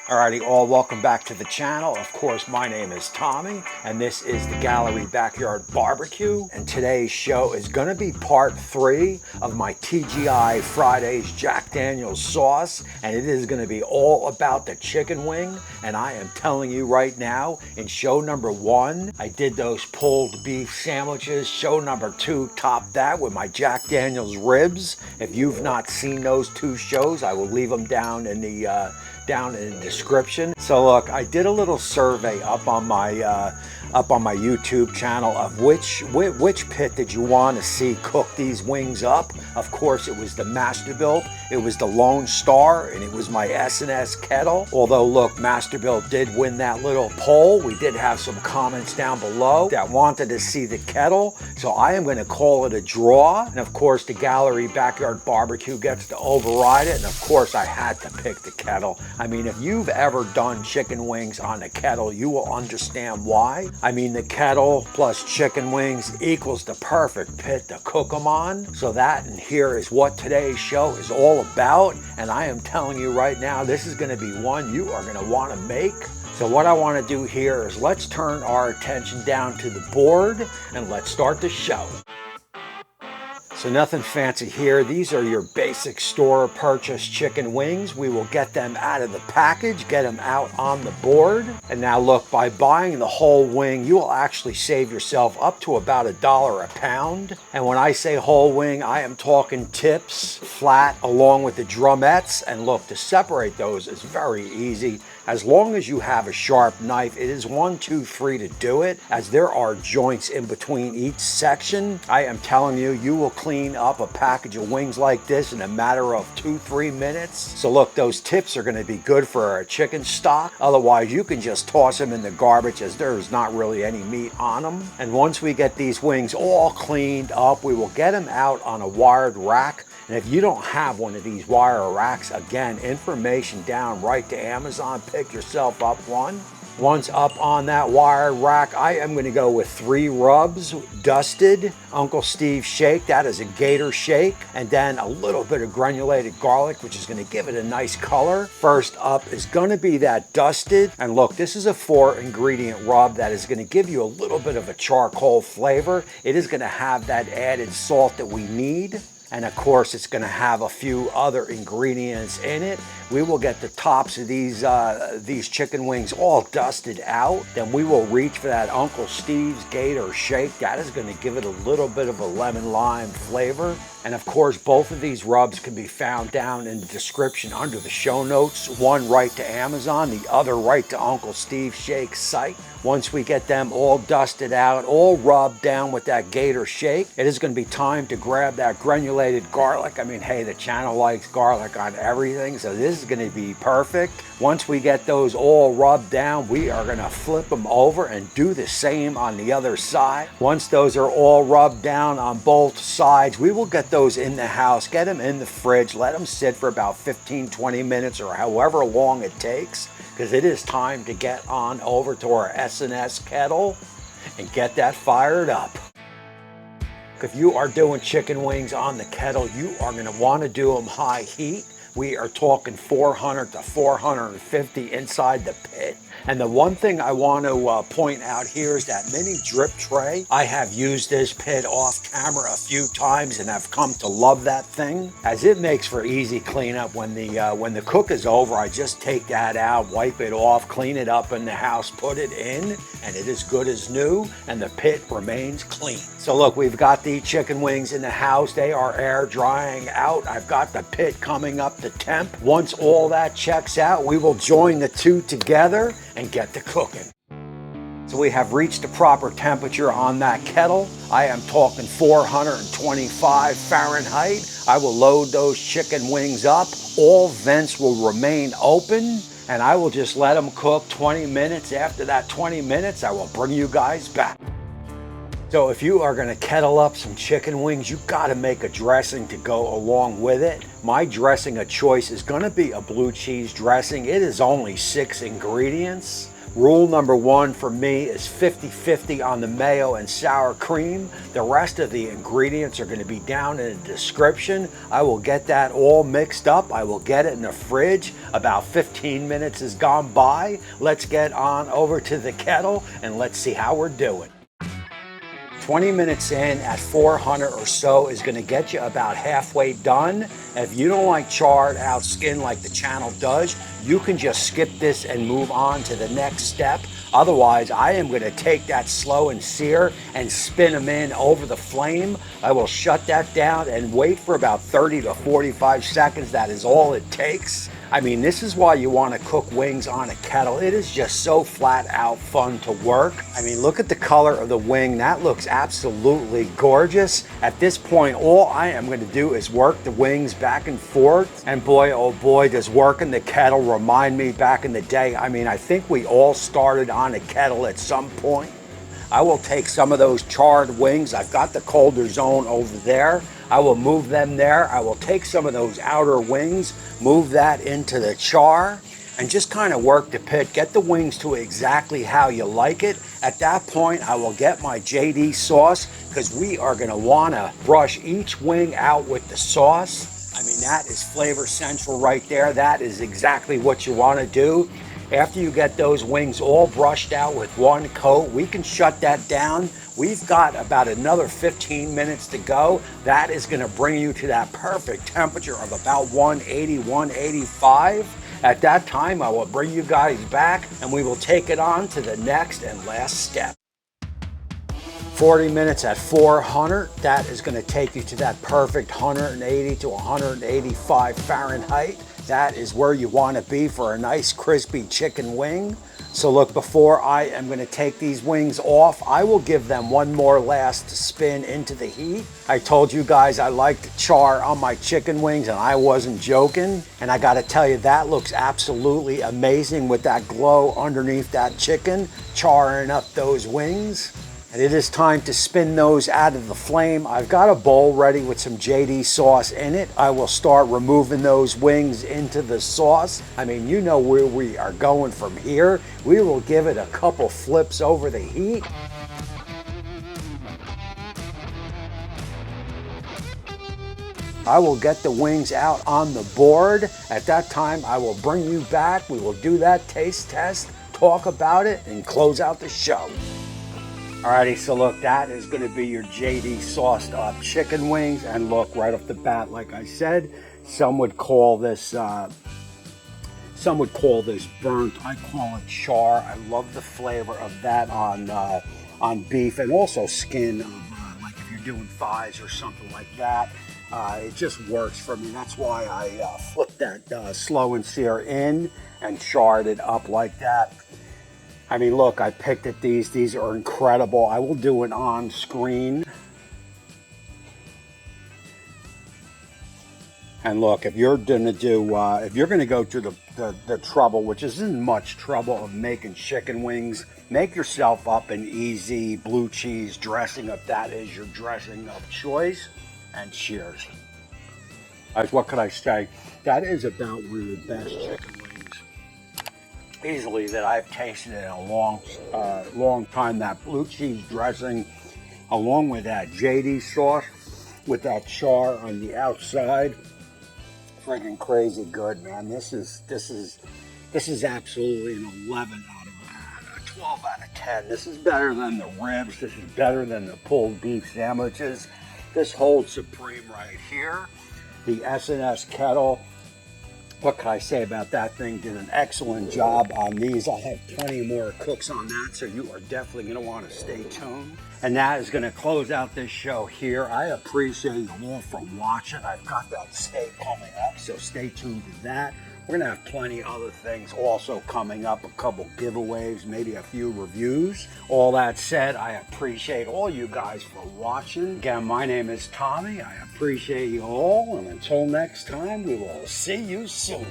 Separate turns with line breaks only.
Alrighty, all welcome back to the channel. Of course, my name is Tommy, and this is the Gallery Backyard Barbecue. And today's show is going to be part 3 of my TGI Fridays Jack Daniel Sauce, and it is going to be all about the chicken wing. And I am telling you right now, in show number 1, I did those pulled beef sandwiches. Show number 2 topped that with my Jack Daniel's ribs. If you've not seen those 2 shows, I will leave them down in the description. So look, I did a little survey up on my YouTube channel of which pit did you want to see cook these wings up. Of course, it was the Masterbuilt, it was the Lone Star, and it was my SnS Kettle. Although look, Masterbuilt did win that little poll. We did have some comments down below that wanted to see the Kettle, so I am going to call it a draw. And of course, the Gallery Backyard Barbecue gets to override it, and of course, I had to pick the Kettle. I mean, if you've ever done chicken wings on a kettle, you will understand why. I mean, the kettle plus chicken wings equals the perfect pit to cook them on. So that and here is what today's show is all about. And I am telling you right now, this is going to be one you are going to want to make. So what I want to do here is let's turn our attention down to the board and let's start the show. So nothing fancy here. These are your basic store purchase chicken wings. We will get them out of the package, get them out on the board. And now look, by buying the whole wing, you will actually save yourself up to about $1 a pound. And when I say whole wing, I am talking tips, flat, along with the drumettes. And look, to separate those is very easy. As long as you have a sharp knife, it is 1, 2, 3 to do it, as there are joints in between each section. I am telling you, you will clean up a package of wings like this in a matter of 2-3 minutes. So look, those tips are going to be good for a chicken stock. Otherwise, you can just toss them in the garbage, as there's not really any meat on them. And once we get these wings all cleaned up, we will get them out on a wired rack. And if you don't have one of these wire racks, again, information down right to Amazon, pick yourself up one. Once up on that wire rack, I am going to go with 3 rubs, dusted, Uncle Steve shake, that is a gator shake, and then a little bit of granulated garlic, which is going to give it a nice color. First up is going to be that dusted, and look, this is a 4-ingredient rub that is going to give you a little bit of a charcoal flavor. It is going to have that added salt that we need. And of course, it's going to have a few other ingredients in it. We will get the tops of these chicken wings all dusted out. Then we will reach for that Uncle Steve's Gator Shake. That is going to give it a little bit of a lemon lime flavor. And of course, both of these rubs can be found down in the description under the show notes. One right to Amazon, the other right to Uncle Steve's Shake site. Once we get them all dusted out, all rubbed down with that Gator Shake, it is going to be time to grab that granulated garlic. I mean, hey, the channel likes garlic on everything, so this is going to be perfect. Once we get those all rubbed down, we are going to flip them over and do the same on the other side. Once those are all rubbed down on both sides, we will get those in the house, get them in the fridge, let them sit for about 15-20 minutes or however long it takes, because it is time to get on over to our SnS Kettle and get that fired up. If you are doing chicken wings on the kettle, you are going to want to do them high heat. We are talking 400 to 450 inside the pit. And the one thing I want to point out here is that mini drip tray. I have used this pit off camera a few times and have come to love that thing, as it makes for easy cleanup. When the cook is over, I just take that out, wipe it off, clean it up in the house, put it in, and it is good as new, and the pit remains clean. So look, we've got the chicken wings in the house. They are air drying out. I've got the pit coming up to temp. Once all that checks out, we will join the two together and get to cooking. So we have reached the proper temperature on that kettle. I am talking 425 Fahrenheit. I will load those chicken wings up. All vents will remain open, and I will just let them cook 20 minutes. After that 20 minutes, I will bring you guys back. So if you are going to kettle up some chicken wings, you got to make a dressing to go along with it. My dressing of choice is going to be a blue cheese dressing. It is only 6 ingredients. Rule number one for me is 50-50 on the mayo and sour cream. The rest of the ingredients are going to be down in the description. I will get that all mixed up. I will get it in the fridge. About 15 minutes has gone by. Let's get on over to the kettle and let's see how we're doing. 20 minutes in at 400 or so is going to get you about halfway done. If you don't like charred out skin like the channel does, you can just skip this and move on to the next step. Otherwise, I am going to take that Slow N Sear and spin them in over the flame. I will shut that down and wait for about 30 to 45 seconds. That is all it takes. I mean, this is why you want to cook wings on a kettle. It is just so flat out fun to work. I mean, look at the color of the wing. That looks absolutely gorgeous. At this point, all I am going to do is work the wings back and forth. And boy, oh boy, does working the kettle remind me back in the day. I mean, I think we all started on a kettle at some point. I will take some of those charred wings. I've got the colder zone over there. I will move them there. I will take some of those outer wings, move that into the char, and just kind of work the pit. Get the wings to exactly how you like it. At that point, I will get my JD sauce because we are going to want to brush each wing out with the sauce. I mean, that is flavor central right there. That is exactly what you want to do. After you get those wings all brushed out with one coat, we can shut that down. We've got about another 15 minutes to go. That is going to bring you to that perfect temperature of about 180, 185. At that time, I will bring you guys back and we will take it on to the next and last step. 40 minutes at 400, that is going to take you to that perfect 180 to 185 Fahrenheit. That is where you want to be for a nice crispy chicken wing. So look, before I am going to take these wings off, I will give them one more last spin into the heat. I told you guys I like the char on my chicken wings and I wasn't joking. And I got to tell you, that looks absolutely amazing with that glow underneath that chicken, charring up those wings. And it is time to spin those out of the flame. I've got a bowl ready with some JD sauce in it. I will start removing those wings into the sauce. I mean, you know where we are going from here. We will give it a couple flips over the heat. I will get the wings out on the board. At that time, I will bring you back. We will do that taste test, talk about it, and close out the show. Alrighty, so look, that is going to be your JD sauced up chicken wings. And look, right off the bat, like I said, some would call this burnt. I call it char. I love the flavor of that on beef and also skin of like if you're doing thighs or something like that. It just works for me. That's why I flipped that Slow N Sear in and charred it up like that. I mean, look, I picked at these. These are incredible. I will do it on screen. And look, if you're gonna go through the trouble, which isn't much trouble, of making chicken wings, make yourself up an easy blue cheese dressing if that is your dressing of choice. And cheers. Guys, what could I say? That is about one of the best chicken wings easily that I've tasted in a long time. That blue cheese dressing along with that JD sauce with that char on the outside, freaking crazy good, man. This is absolutely an 11 out of a 12 out of 10. This is better than the ribs. This is better than the pulled beef sandwiches. This holds supreme right here. The SnS Kettle, what can I say about that thing? Did an excellent job on these. I'll have plenty more cooks on that, so you are definitely going to want to stay tuned. And that is going to close out this show here. I appreciate you all for watching. I've got that steak coming up, so stay tuned to that. We're going to have plenty of other things also coming up, a couple giveaways, maybe a few reviews. All that said, I appreciate all you guys for watching. Again, my name is Tommy. I appreciate you all, and until next time, we will see you soon.